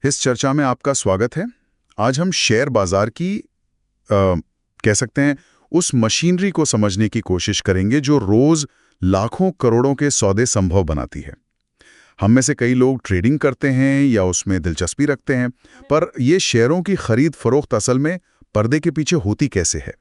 इस चर्चा में आपका स्वागत है। आज हम शेयर बाजार की कह सकते हैं उस मशीनरी को समझने की कोशिश करेंगे जो रोज लाखों करोड़ों के सौदे संभव बनाती है। हम में से कई लोग ट्रेडिंग करते हैं या उसमें दिलचस्पी रखते हैं, पर ये शेयरों की खरीद फरोख्त असल में पर्दे के पीछे होती कैसे है?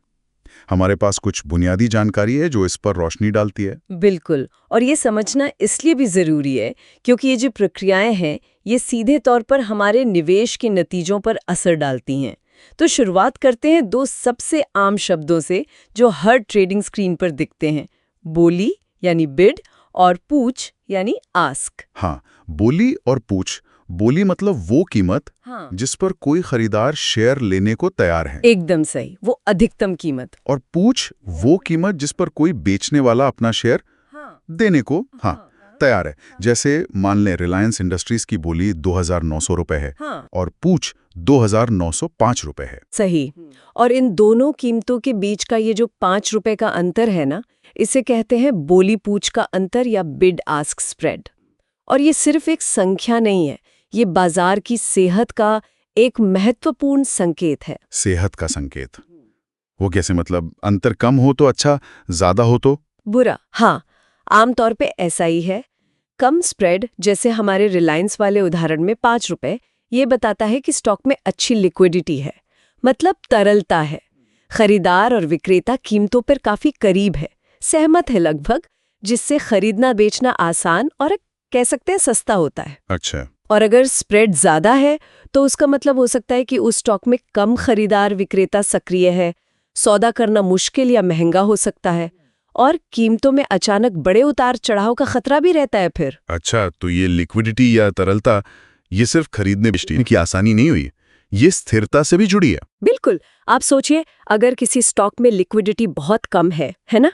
हमारे पास कुछ बुनियादी जानकारी है जो इस पर रोशनी डालती है। बिल्कुल। और ये समझना इसलिए भी ज़रूरी है क्योंकि ये जो प्रक्रियाएं हैं ये सीधे तौर पर हमारे निवेश के नतीजों पर असर डालती हैं। तो शुरुआत करते हैं दो सबसे आम शब्दों से जो हर ट्रेडिंग स्क्रीन पर दिखते हैं, बोली यानी बिड और पूछ यानी आस्क। हाँ, बोली और पूछ। बोली मतलब वो कीमत हाँ, जिस पर कोई खरीदार शेयर लेने को तैयार है, एकदम सही, वो अधिकतम कीमत। और पूछ वो कीमत जिस पर कोई बेचने वाला अपना शेयर हाँ, देने को तैयार है। जैसे मान लें रिलायंस इंडस्ट्रीज की बोली 2,900 रुपए है हाँ, और पूछ 2,905 रुपए है। सही। और इन दोनों कीमतों के बीच का ये जो 5 रुपए का अंतर है ना, इसे कहते हैं बोली पूछ का अंतर या बिड आस्क स्प्रेड। और ये सिर्फ एक संख्या नहीं है, ये बाजार की सेहत का एक महत्वपूर्ण संकेत है। सेहत का संकेत? वो कैसे? मतलब अंतर कम हो तो अच्छा, ज्यादा हो तो बुरा? हाँ, आमतौर पे ऐसा ही है। कम स्प्रेड, जैसे हमारे रिलायंस वाले उदाहरण में 5 रुपए, ये बताता है कि स्टॉक में अच्छी लिक्विडिटी है, मतलब तरलता है। खरीदार और विक्रेता कीमतों पर काफी करीब है, सहमत है लगभग, जिससे खरीदना बेचना आसान और कह सकते हैं सस्ता होता है। अच्छा। और अगर स्प्रेड ज्यादा है तो उसका मतलब हो सकता है कि उस स्टॉक में कम खरीदार विक्रेता सक्रिय है, सौदा करना मुश्किल या महंगा हो सकता है, और कीमतों में अचानक बड़े उतार चढ़ाव का खतरा भी रहता है फिर। अच्छा, तो ये लिक्विडिटी या तरलता ये सिर्फ खरीदने बेचने की आसानी नहीं हुई, ये स्थिरता से भी जुड़ी है। बिल्कुल। आप सोचिए, अगर किसी स्टॉक में लिक्विडिटी बहुत कम है ना?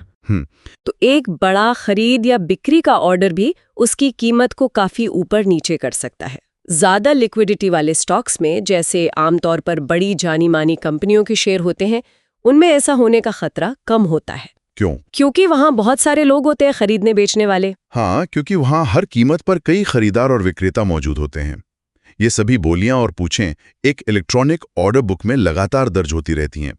तो एक बड़ा खरीद या बिक्री का ऑर्डर भी उसकी कीमत को काफी ऊपर नीचे कर सकता है। ज्यादा लिक्विडिटी वाले स्टॉक्स में, जैसे आमतौर पर बड़ी जानी मानी कंपनियों के शेयर होते हैं, उनमें ऐसा होने का खतरा कम होता है। क्यों? क्योंकि वहां बहुत सारे लोग होते हैं खरीदने बेचने वाले। हाँ, क्योंकि वहाँ हर कीमत पर कई खरीदार और विक्रेता मौजूद होते हैं। ये सभी बोलियां और पूछें एक इलेक्ट्रॉनिक ऑर्डर बुक में लगातार दर्ज होती रहती हैं।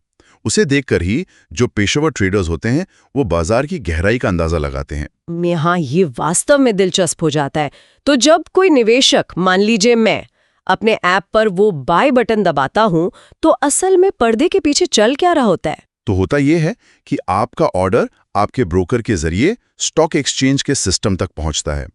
उसे देखकर ही जो पेशेवर ट्रेडर्स होते हैं वो बाजार की गहराई का अंदाजा लगाते हैं। हाँ, ये वास्तव में दिलचस्प हो जाता है। तो जब कोई निवेशक, मान लीजिए मैं, अपने ऐप पर वो बाय बटन दबाता हूं, तो असल में पर्दे के पीछे चल क्या रहा होता है? तो होता ये है कि आपका ऑर्डर आपके ब्रोकर के जरिए स्टॉक एक्सचेंज के सिस्टम तक पहुंचता है।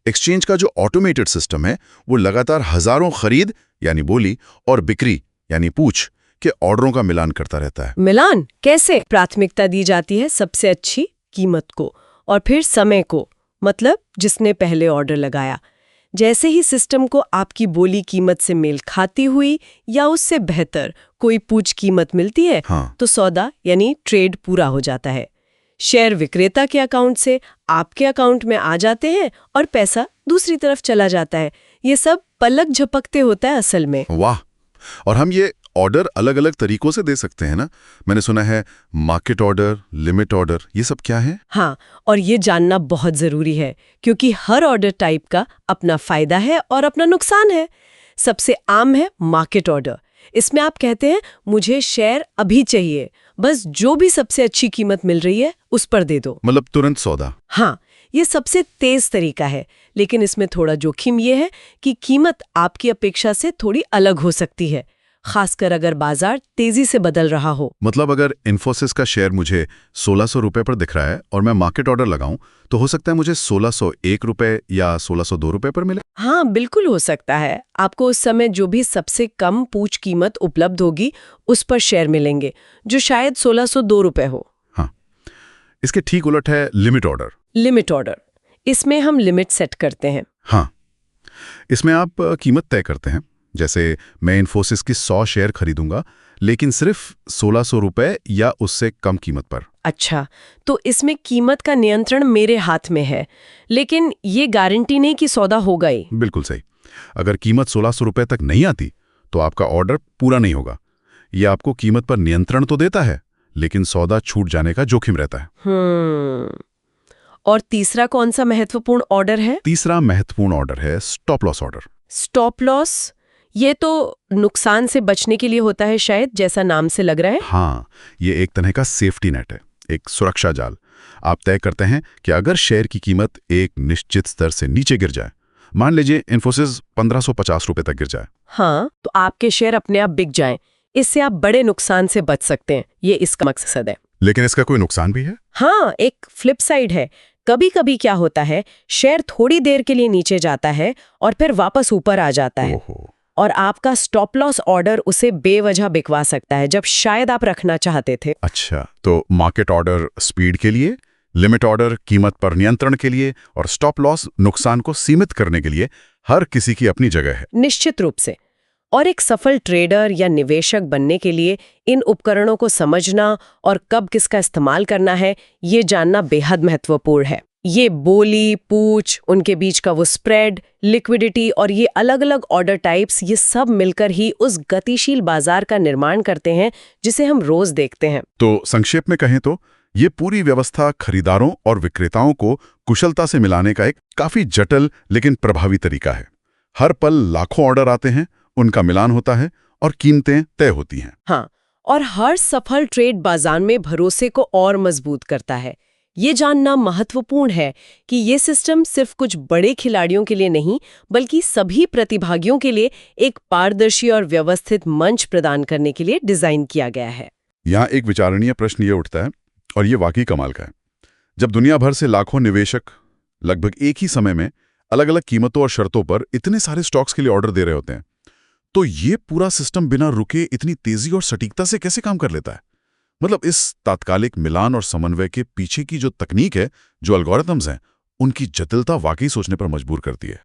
एक्सचेंज का जो ऑटोमेटेड सिस्टम है वो लगातार हजारों खरीद यानी बोली और बिक्री यानी पूछ के ऑर्डरों का मिलान करता रहता है। मिलान कैसे? प्राथमिकता दी जाती है सबसे अच्छी कीमत को और फिर समय को, मतलब जिसने पहले ऑर्डर लगाया। जैसे ही सिस्टम को आपकी बोली कीमत से मेल खाती हुई या उससे बेहतर कोई पूछ कीमत मिलती है, तो सौदा यानी ट्रेड पूरा हो जाता है। शेयर विक्रेता के अकाउंट से आपके अकाउंट में आ जाते हैं और पैसा दूसरी तरफ चला जाता है। ये सब पलक झपकते होता है असल में। वाह! और हम ये ऑर्डर अलग अलग तरीकों से दे सकते हैं ना? मैंने सुना है मार्केट ऑर्डर, लिमिट ऑर्डर, ये सब क्या है? हाँ, और ये जानना बहुत जरूरी है क्योंकि हर ऑर्डर टाइप का अपना फायदा है और अपना नुकसान है। सबसे आम है मार्केट ऑर्डर। इसमें आप कहते हैं मुझे शेयर अभी चाहिए, बस जो भी सबसे अच्छी कीमत मिल रही है उस पर दे दो, मतलब तुरंत सौदा। हाँ, ये सबसे तेज तरीका है, लेकिन इसमें थोड़ा जोखिम ये है कि कीमत आपकी अपेक्षा से थोड़ी अलग हो सकती है, खासकर अगर बाजार तेजी से बदल रहा हो। मतलब अगर इन्फोसिस का शेयर मुझे 1600 रुपए पर दिख रहा है और मैं मार्केट ऑर्डर लगाऊं, तो हो सकता है मुझे 1601 रुपए या 1602 रुपए पर मिले। हाँ, बिल्कुल हो सकता है। आपको उस समय जो भी सबसे कम पूछ कीमत उपलब्ध होगी उस पर शेयर मिलेंगे, जो शायद 1602 रुपए हो। हाँ, इसके ठीक उलट है लिमिट ऑर्डर। लिमिट ऑर्डर, इसमें हम लिमिट सेट करते हैं। हाँ, इसमें आप कीमत तय करते हैं। जैसे मैं इन्फोसिस की 100 शेयर खरीदूंगा, लेकिन सिर्फ 1600 रुपए या उससे कम कीमत पर। अच्छा, तो इसमें कीमत का नियंत्रण मेरे हाथ में है, लेकिन ये गारंटी नहीं कि सौदा होगा ही। बिल्कुल सही। अगर कीमत 1600 रुपए तक नहीं आती तो आपका ऑर्डर पूरा नहीं होगा। ये आपको कीमत पर नियंत्रण तो देता है, लेकिन सौदा छूट जाने का जोखिम रहता है। और तीसरा कौन सा महत्वपूर्ण ऑर्डर है? तीसरा महत्वपूर्ण ऑर्डर है stop loss order. Stop loss ये तो नुकसान से बचने के लिए होता है शायद, जैसा नाम से लग रहा है। हाँ, ये एक तरह का सेफ्टी नेट है, एक सुरक्षा जाल। आप तय करते हैं कि अगर शेयर की कीमत एक निश्चित स्तर से नीचे गिर जाए, मान लीजिए इन्फोसिस 1550 रुपए तक गिर जाए, हाँ, तो आपके शेयर अपने आप बिक जाएं। इससे आप बड़े नुकसान से बच सकते हैं, ये इसका मकसद है। लेकिन इसका कोई नुकसान भी है? हाँ, एक फ्लिप साइड है। कभी कभी क्या होता है, शेयर थोड़ी देर के लिए नीचे जाता है और फिर वापस ऊपर आ जाता है, ओहो। और आपका स्टॉप लॉस ऑर्डर उसे बेवजह बिकवा सकता है जब शायद आप रखना चाहते थे। अच्छा, तो मार्केट ऑर्डर स्पीड के लिए, लिमिट ऑर्डर कीमत पर नियंत्रण के लिए, और स्टॉप लॉस नुकसान को सीमित करने के लिए हर किसी की अपनी जगह है। निश्चित रूप से। और एक सफल ट्रेडर या निवेशक बनने के लिए इन उपकरणों को समझना और कब किसका इस्तेमाल करना है, ये जानना बेहद महत्वपूर्ण है। ये बोली, पूछ, उनके बीच का वो स्प्रेड, लिक्विडिटी और ये अलग-अलग ऑर्डर टाइप्स, ये सब मिलकर ही उस गतिशील बाजार का निर्माण करते हैं जिसे हम रोज देखते हैं। तो संक्षेप में कहें तो ये पूरी व्यवस्था खरीदारों और विक्रेताओं को कुशलता से मिलाने का एक काफी जटिल लेकिन प्रभावी तरीका है। हर पल लाखों ऑर्डर आते हैं, उनका मिलान होता है और कीमतें तय होती हैं। हाँ, और हर सफल ट्रेड बाजार में भरोसे को और मजबूत करता है। ये जानना महत्वपूर्ण है कि ये सिस्टम सिर्फ कुछ बड़े खिलाड़ियों के लिए नहीं, बल्कि सभी प्रतिभागियों के लिए एक पारदर्शी और व्यवस्थित मंच प्रदान करने के लिए डिजाइन किया गया है। यहाँ एक विचारणीय प्रश्न ये उठता है, और ये वाकई कमाल का है। जब दुनिया भर से लाखों निवेशक लगभग एक ही समय में अलग अलग कीमतों और शर्तों पर इतने सारे स्टॉक्स के लिए ऑर्डर दे रहे होते हैं, तो ये पूरा सिस्टम बिना रुके इतनी तेजी और सटीकता से कैसे काम कर लेता है? मतलब इस तात्कालिक मिलान और समन्वय के पीछे की जो तकनीक है, जो एल्गोरिथम्स हैं, उनकी जटिलता वाकई सोचने पर मजबूर करती है।